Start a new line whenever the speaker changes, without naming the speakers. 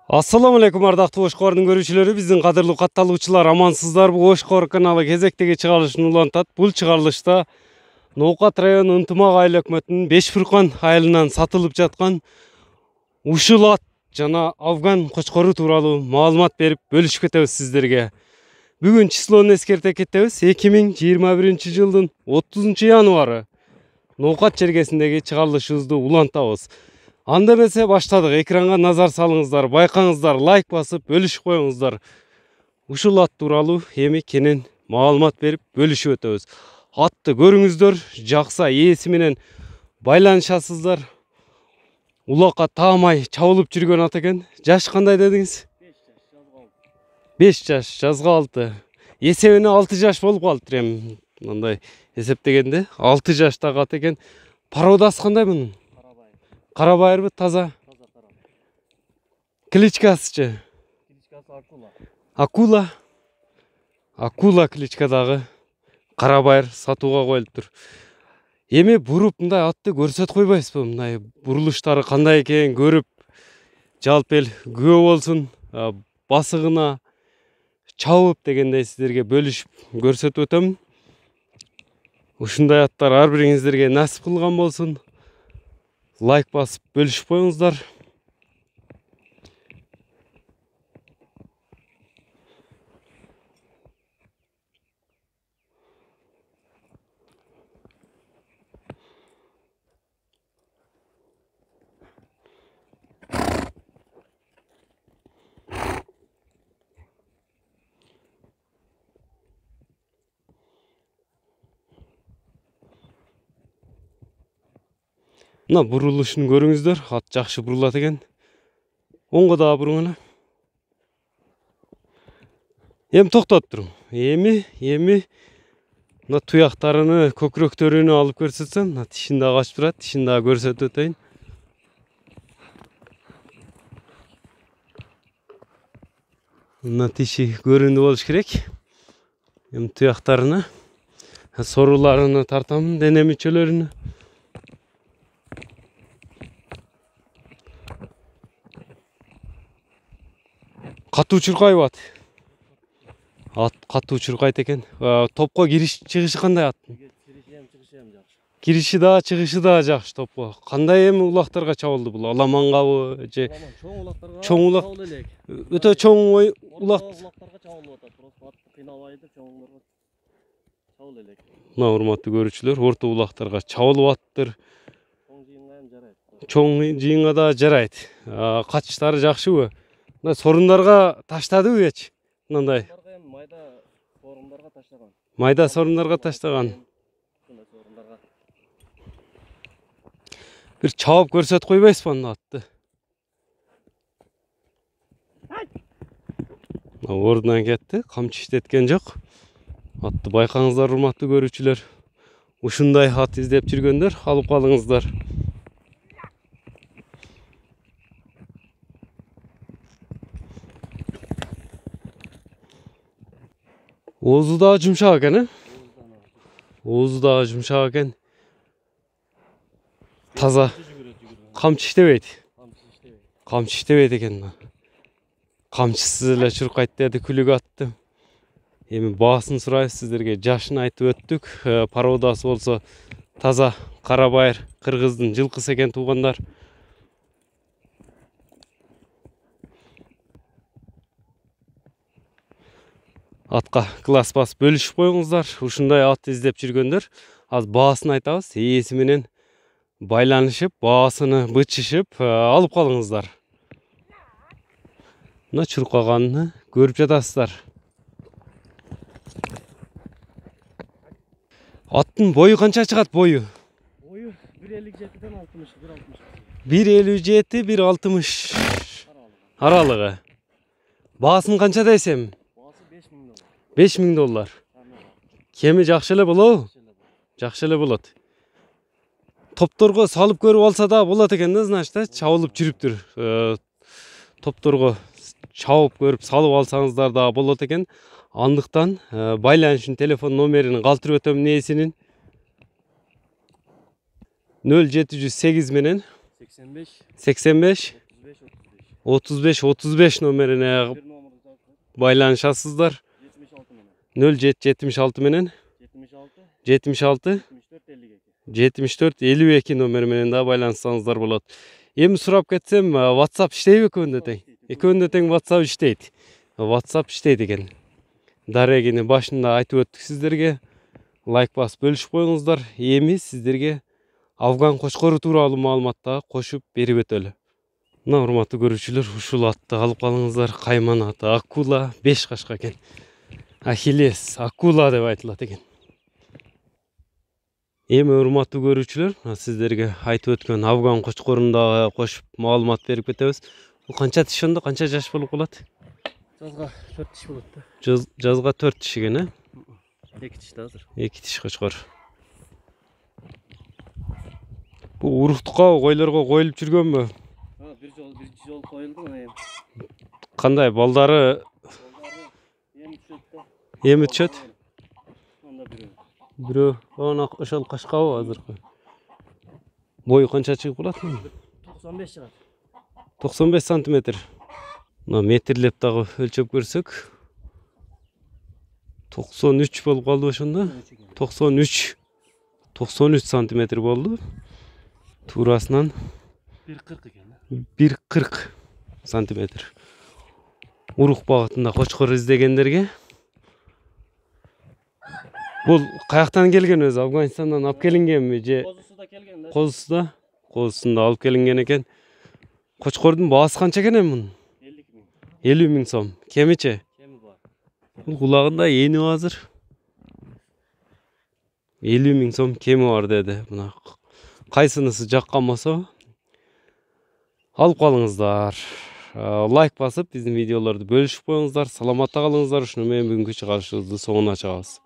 Assalamu alaikum ардактуу Ошкордун көрүүчүлөрү, биздин кадырлуу катталуучулар, амансыздарбы? Ошкор каналы кезектеги чыгарылышын улантат. Бул чыгарылышта Ноокат району ынтымак айыл өкмөтүнүн Бешбуркан айылынан сатылып жаткан ушул ат жана афган кочкору тууралуу маалымат берип бөлүшүп кетебиз сиздерге. Бүгүн числону эскерте кетебиз. 2021-жылдын 30-январы Ноокат жергесиндеги чыгарылышыбызды улантабыз. Анда эмесе баштадык. Экранга назар салыңыздар, байкаңыздар, лайк басып, бөлүшүп коюңуздар. Ушул ат тууралуу эми кенен маалымат берип бөлүшүп өтөбүз. Атты көрүңүздөр, жакса ээси менен байланышасыздар. Улакка таамай чабылып жүргөн ат экен. Жаш кандай дедиңиз? 5 жаш, жазга 6. Эсебине 6 жаш болуп калыптыр эми. Мындай эсептегенде 6 жаштагы ат экен. Породасы кандай мунун? Карабайырбы, таза? Кличкасычы?
Кличкасы
Акула. Акула кличкадагы карабайыр сатууга коюлуптур. Эми буруп мындай атты көрсөтүп койбойсузбу? Мындай бурулуштары кандай экен көрүп, жалпы эл күбө болсун, басыгына чабып дегендей сиздерге бөлүшүп көрсөтүп өтөм. Ушундай аттар ар бириңиздерге насип кылган болсун. Лайк басып бөлүшүп коюңуздар. Мына бурулушун көрүңүздөр. Ат жакшы бурулат экен. Оңго дагы буруңуна. Эми токтоп туруң. Эми мына туяктарыны, көкүрөктөрүнү алып көрсөтсөм, мына тишин дагы ачып турат. Тишин дагы көрсөтүп өтөйүн. Мына тиши көрүндү болуш керек. Эми туяктарыны, соруларыны тартамын, дене мүчөлөрүнү. Катуу чуркайбы ат? Ат катуу чуркайт экен. Топко кириш чыгышы кандай ат? Кириши да, чыгышы да жакшы топко. Кандай эми улактарга чабылды бул? Аламангабы же? Чоң улак. Өтө чоң улак.
Улактарга чабылып атат. Просто атты кыйнабайды, чоңдорго чабыл элек.
Мына урматтуу көрүүчүлөр, орто улактарга чабылып аттыр.
Чоң жыйынга эми жарайт.
Чоң жыйынга да жарайт. Качыштары жакшыбы? Мына сорундарга таштадыбы эч? Мындай.
Майда сорундарга таштаган.
Майда сорундарга таштаган. Бир чабып көрсөтүп койбойсузбу аны атты? Ордунан кетти, камчы иштеткен жок. Атты байкаңыздар, урматтуу көрүүчүлөр. Ушундай ат издеп жүргөндөр алып калыңыздар. Оозу дагы жумшак экен, Оозу дагы жумшак экен. Таза. Камчы иштебейт. Камчы иштебейт экен. Камчысыз эле чуркайт деди күлүк атты. Эми баасын сурайбыз сиздерге. Жашын айтып өттүк. Породасы болсо таза карабайыр, кыргыздын жылкысы экен туугандар. Атка класс басып бөлүшүп коюңуздар. Ушундай ат издеп жүргөндөр аз баасын айтабыз. Ээси менен байланышып, баасыны бычышып алып калыңыздар. Мына чуркаганын көрүп жатасыздар. Аттын бою канча чыгат бою?
Бою 1.57-ден 60, 1.60.
1.57-1.60 аралыгы. Баасын канча десем?
Баасы 5.000 доллар.
5.000 доллар. Кеми жакшы эле болобу? Жакшы эле болот. Топторго салып көрүп алса да болот экен да, значит, чабылып жүрүптүр. Топторго чабып көрүп салып алсаңыздар да болот экен. Андыктан байланыш үчүн телефон номерин калтырып өтөм ээсинин. 0708 менен
85
85 35 номерine
Bir numarada zaten.
байланышасыздар.
76 numara.
0776 менен
76
76
74 52.
74 52 номер менен да байланышсаңыздар болот. Эми сурап кетсем, WhatsApp иштейби экөөндө тең? Экөөндө тең WhatsApp иштейт. WhatsApp иштейт экен. Дарегини башында айтып өттүк сиздерге. Лайк басып бөлүшүп коюңуздар. Эми сиздерге Афган кочкору тууралуу маалыматты кошуп берип өтөлү. Мына урматтуу көрүүчүлөр, ушул атты алып калыңыздар. Кайман аты акула 5 кашка экен. Ахиллес, акула деп айтылат экен. Эми урматтуу көрүүчүлөр, сиздерге айтып өткөн Афган кочкорун дагы кошуп маалымат берип кетебиз. Бул канча тиш онда, канча жаш болуп калат?
Жазга 4 tiş болот да.
Жазга 4 тиш экен,
2 tiş да азыр.
2 тиш кочкор. Бул уруктукка, койлорго коюлуп жүргөнбү?
Birinci yol koyuldu mu?
Кандай балдары
Yem düşüp de.
эми түшөт?
Onda biri.
Бирөө ана ошол кашкабы азыркы? Бою канча чыгып калат?
95 çıkar.
95 сантиметр. Мына метрлеп дагы өлчөп көрсөк 93 болуп калды ошондо. 93 сантиметр болду. Туурасынан
1.40 ekan.
1.40 сантиметр. Урук багытында кочкор издегендерге бул каяктан келген өзү? Афганистандан алып келингенби же
Kozusunda kelgen de.
Козусунда алып келинген экен. Кочкордун баасы канча экен эми мунун? 50 миң сом. Кемичи?
Kemi var.
Бул кулагында эни азыр. 50 миң сом кеми бар деди. Мына кайсынысы жаккан болсо алып калыңыздар. Лайк басып биздин видеолорду бөлүшүп коюңуздар. Саламатта калыңыздар. Ушуну менен бүгүнкү чыгарышыбызды соңуна чыгабыз.